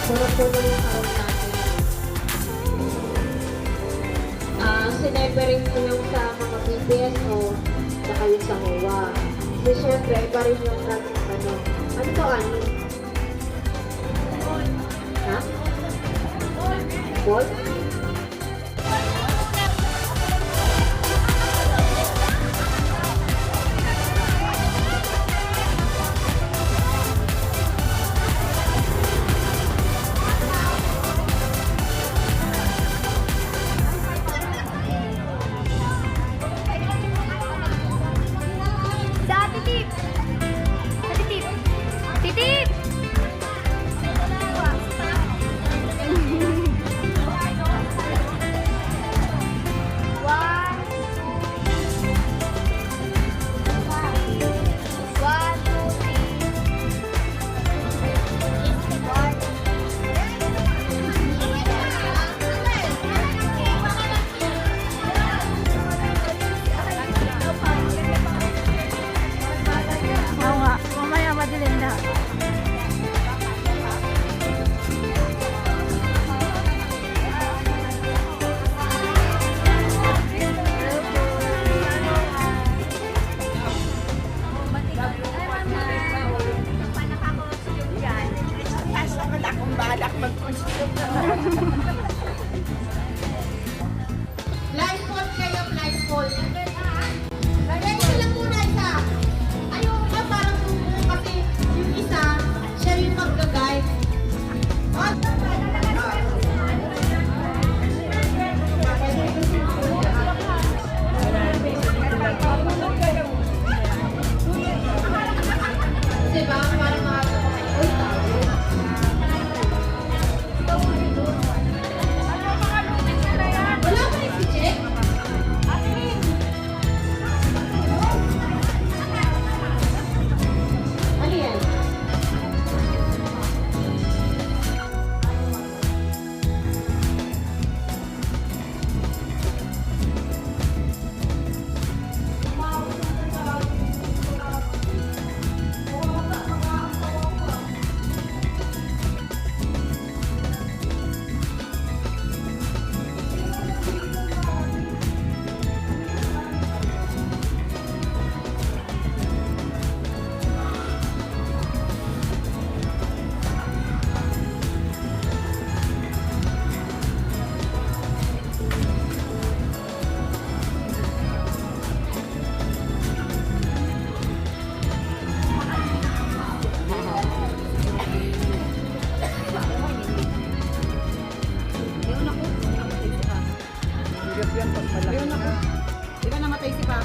Sarap po na yung araw natin. Sineperate ko yung sa mga PPSO saka yung sa HOA. Kasi syempre, iba rin yung ano. Ano to, ano? Ha? Ball? Blindfold kayo, blindfold. Lagay ko lang muna isa. Ayoko ka parang sumo kasi yung isa, siya yung mag-guide. Diba? Parang mga wala ba yung si Jack? Ano yan? Di ba namatay si Pa?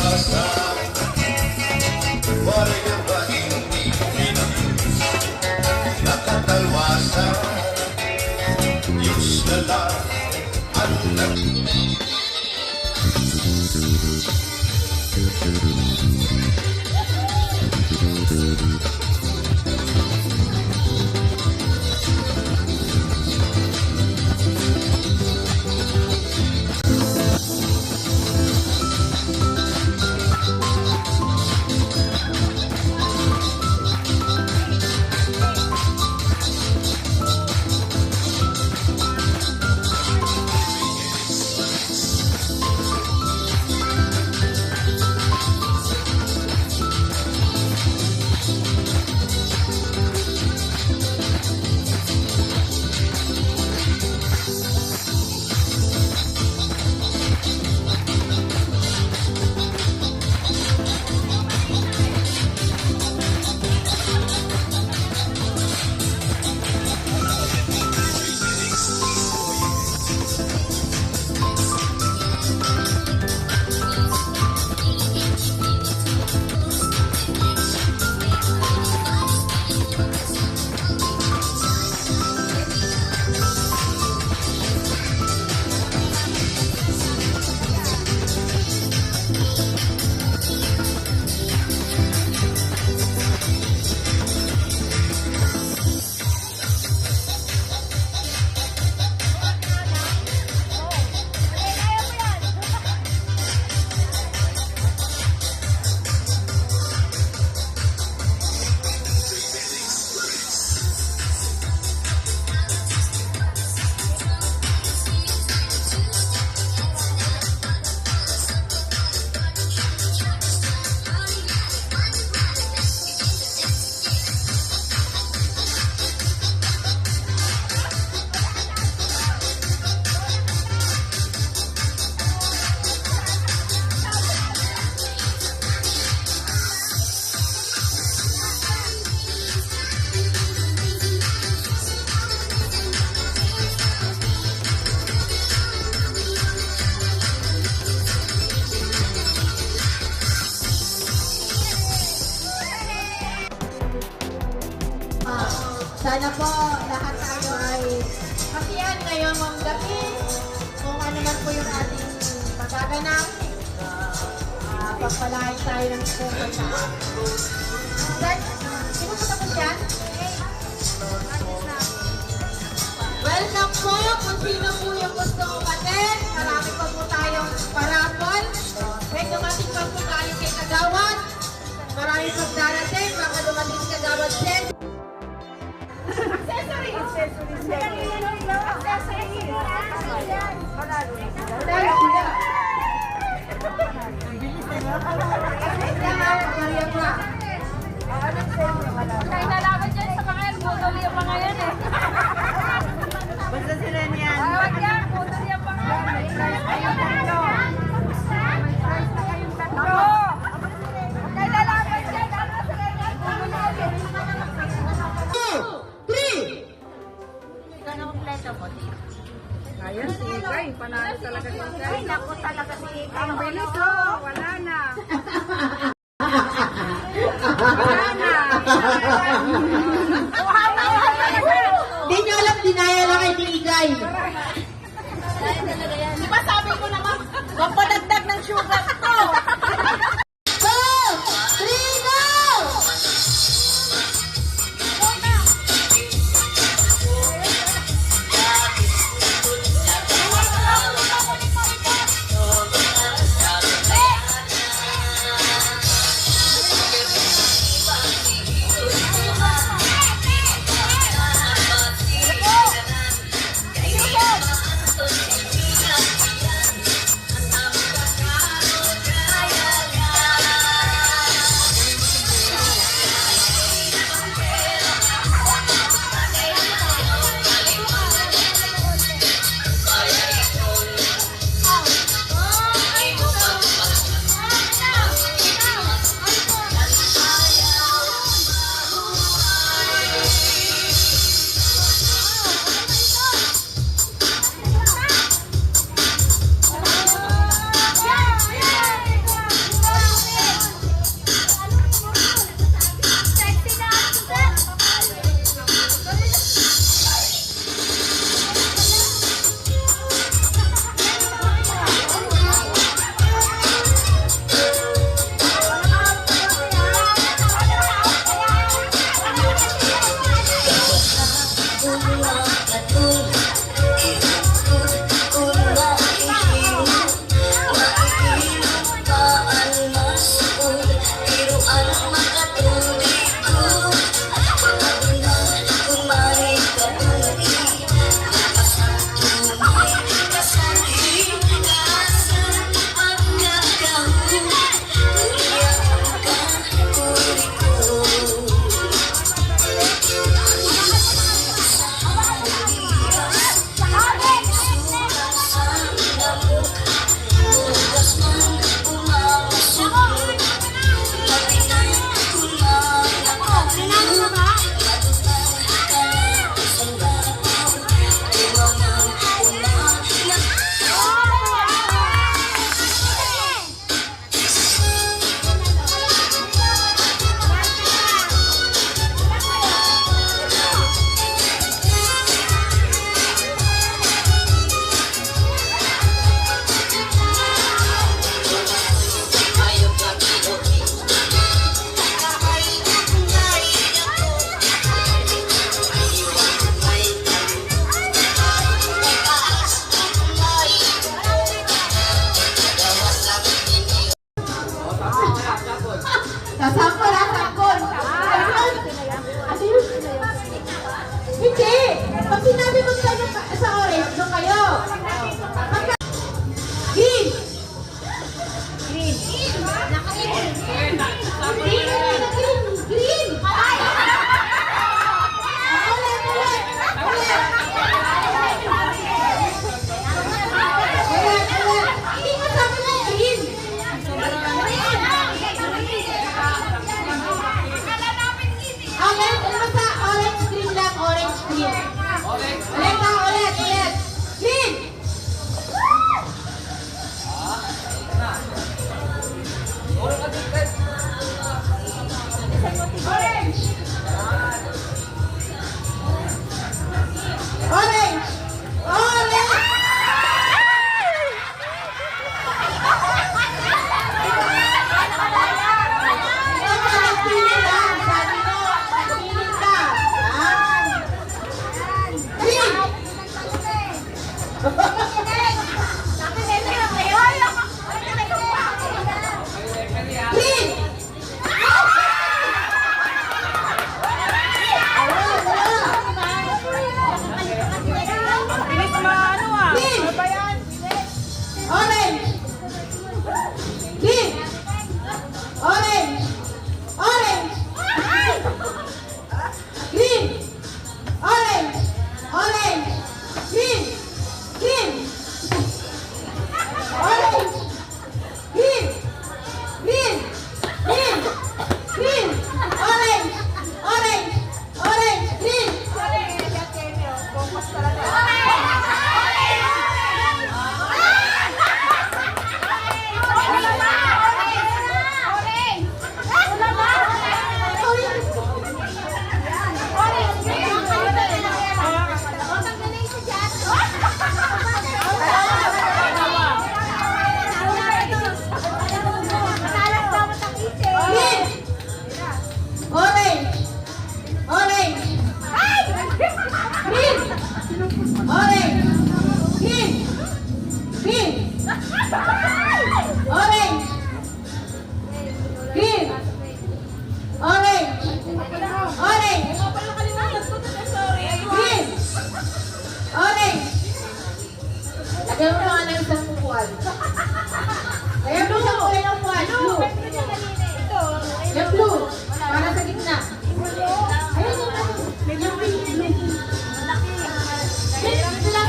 pag-asa. Warga ba hindi pinag-ibig? Nakatalwasan, Diyos na lang ang Sana po lahat tayo ay kasiyahan ngayong gabi kung ano man po yung ating magaganap. Pagpalain tayo ng sponsor sa atin. Sino po tapos yan? Welcome po kung sino po yung gusto umatin. Marami pa po tayong parapol. May dumating pa po tayo kay Kagawad. Marami pa darating. Baka dumating si Kagawad Sen. Kaya nalaman dyan sa mga yan, putol yung mga yan eh. Basta sila niyan. Tawag yan, putol yung mga yan. May price kayo tatlo. May price na kayong tatlo. Kaya nalaman dyan, ano sila yan, putol yung. 2, 3! Ikaw na kompleto mo, Ayun, si Ikay. Panalo talaga si Ikay. Ay, naku talaga si Ikay. Ang bilis oh. Wala na. Wala na. Hindi nyo alam, dinaya lang kay Ikay. Di ba sabi ko naman, magpadagdag ng sugar to. 2, 3, go! Sasampol ha, sampol. Ano yun? Hindi. Pag sinabi mo sa orange, doon kayo. Green. Green. Green. Green. Hindi mo sabi na green. Ulit, ano sa orange green lang, orange green. Ulit na, ulit. Green. Orange. Orange. Orange. Pili lang, sabi mo. Pili ka. Green. Green. Bilis maano ah. Green. Ano ba yan? Orange. Green. Orange. Orange. Green. Orange. Orange. Green. Green. Orange. Green. Green. Green. Green. Orange. Orange. Orange. Green. Green. Orange. Orange. Green. Orange. Green. Green. Orange. Green. Orange. Orange. Green. Orange. Lagyan mo naman ng isang upuan. Lagyan mo isang kulay ng upuan. Blue. Yung blue. Para sa gitna. Ayun yung yung blue. Ito lang sa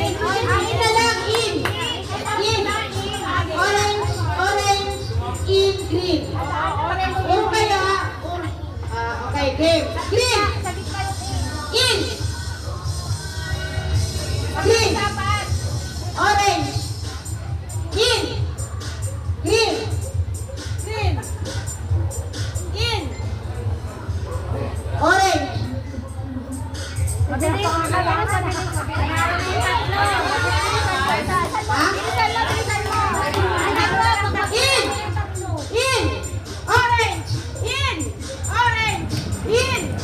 gitna. In na lang. In. In. Orange. Orange. In. Green. Yung kaya. Okay. Game. Green. In. Green. Orange. In. Green. Green. In. Orange. In. In. Orange. In. Orange. In.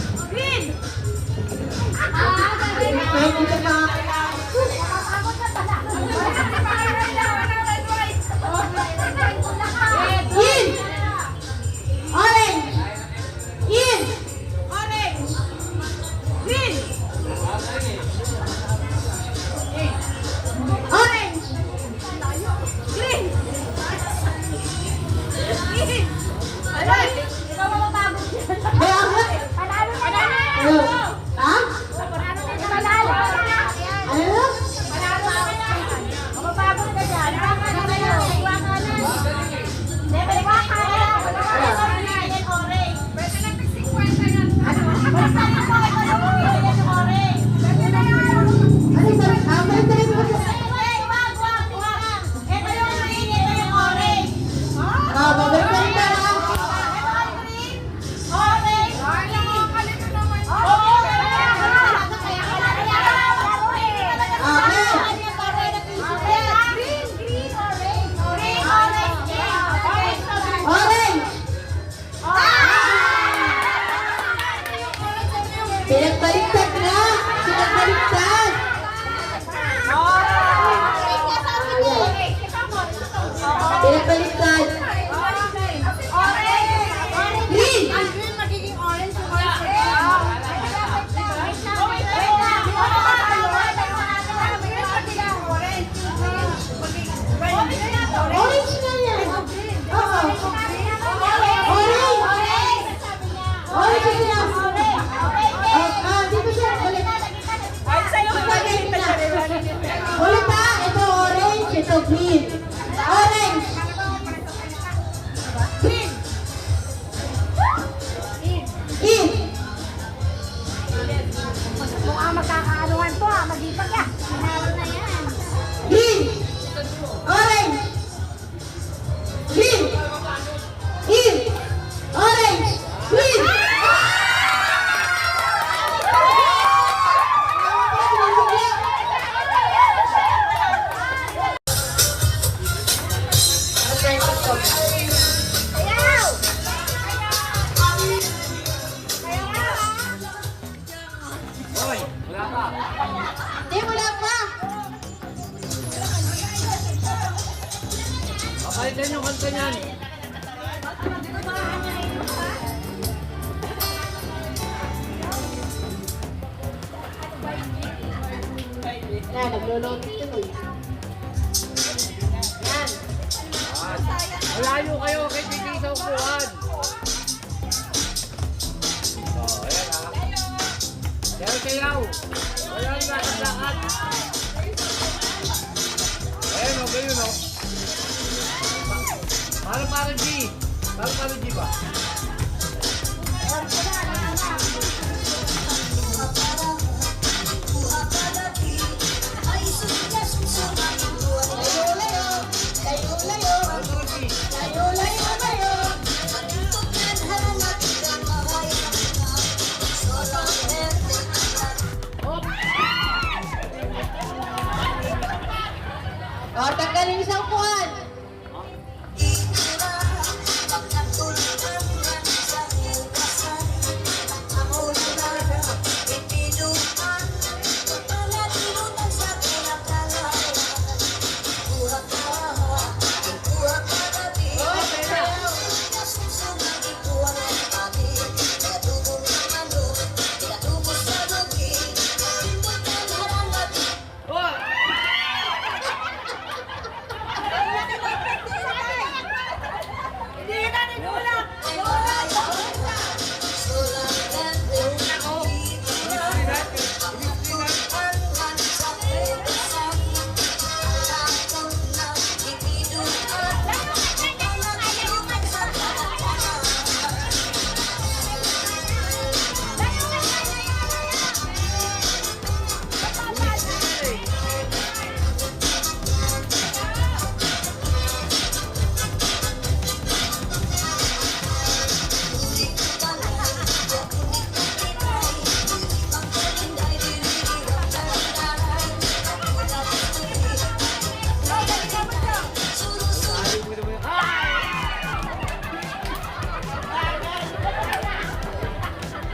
Orange. Green. E. Mukhang magkakaanuhan to ha, mag-ipag ya. Meron na yan. Green. Orange. Green. E. Orange. Green. Ayaw! Hindi, wala pa. Pakalitan yung kanta niyan. Yan, naglulot ito. Yan. Malayo kayo kay Titi sa upuan. Ayan ha. Sayaw-sayaw. Walang lakad-lakad. Ayan o, ganyan o. Parang G. Parang G ba? O, tanggalin isang puwan.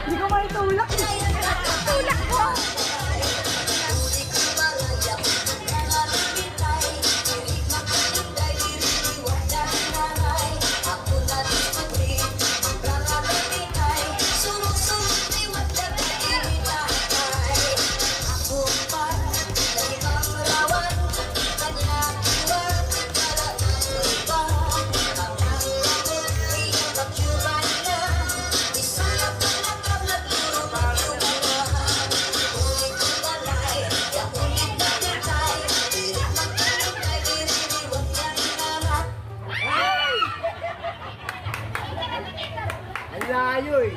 Hindi ko maitulak. Tulak ko. Ang layo eh.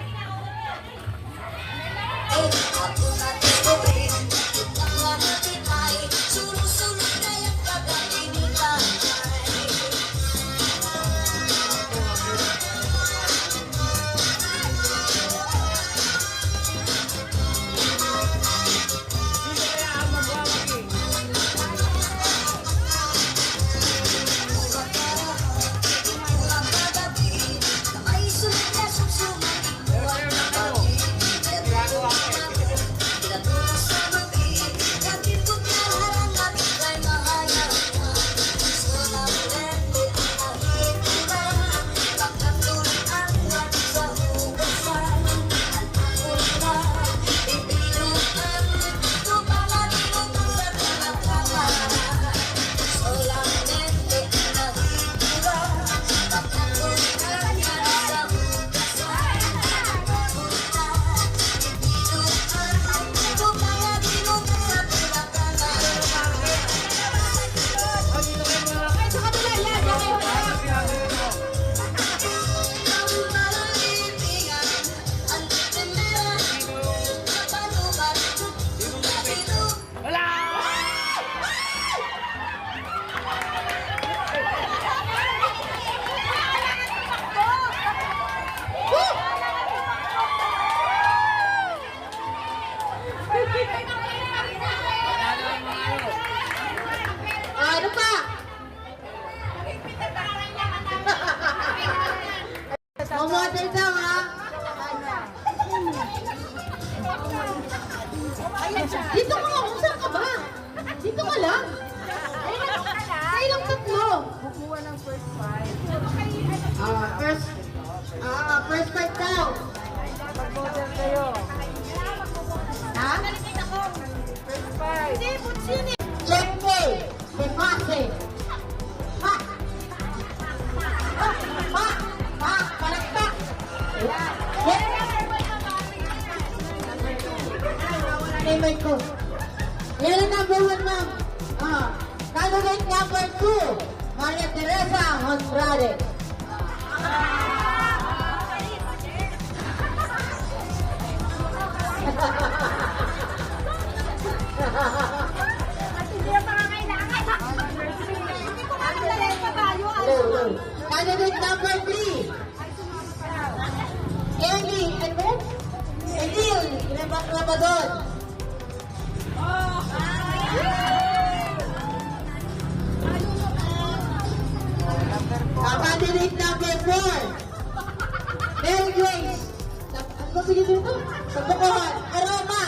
kuha ng first five. First fight daw. Mag-model kayo. Ha? First five. Check me. Pipase. Pa. Pa. Pa. Palakpak. Ayan. Name ko. Yan ang number 1, ma'am. Candidate number 2, Maria Teresa Honrade. Candidate number 3, Emil Rabadon. Candidate number 4, Mary Grace. Ano ba sige dito? Pagbakuhan, Aroma.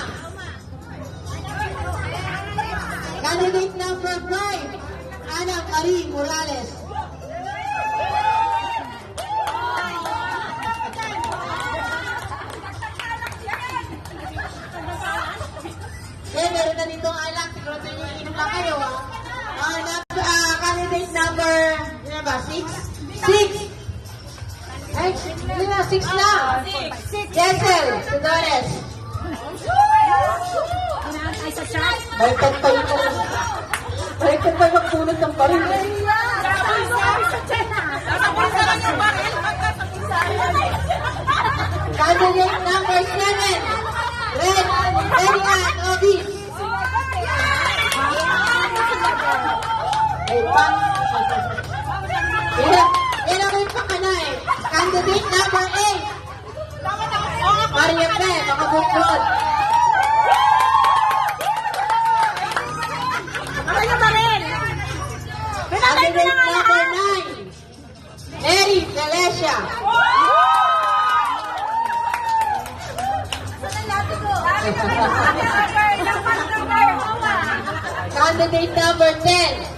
Candidate number 5, Ana Marie Morales. Meron na dito ang alak. Siguro ito yung inom lang kayo. Candidate number 6? 6! Ay, hindi na, 6 na. Jessel Tudores. Baliktad pa yung baliktad pa yung punot ng baril. Candidate number 7, Red Obis. Yan ako yung pakanay. Candidate number 8, Maria Pe, makabuklod. Candidate number 9, Mary Galecia. Candidate number 10,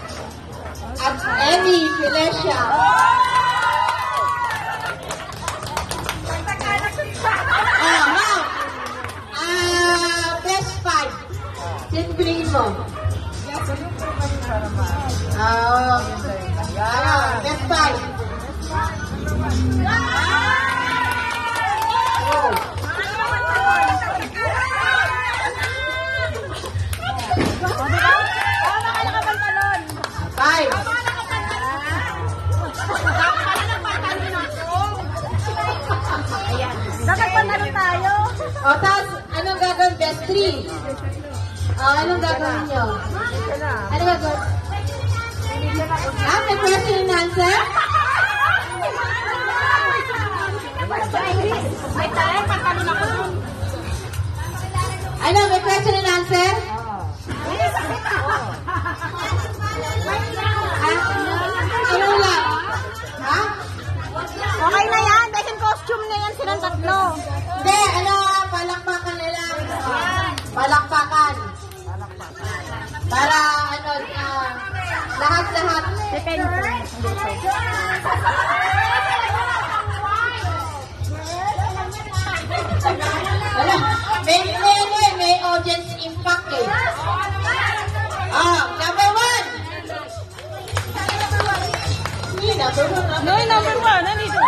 at Emmy Galecia. Best 5. Sino piliin mo? Best 5. Five. Dapat panalo tayo. O, tapos, anong gagawin? Best 3. Anong gagawin nyo? Ano gagawin? May question and answer? May tayo, panalo na ko. Ano, may question and answer? Ano lang? Ha? Okay na yan. Dahil costume na yan silang tatlo. Hindi, palakpakan nila. Palakpakan. Para, lahat-lahat. Depende. Wala. May audience impact eh. Number 1. Number 1. No, number 1. Nandito.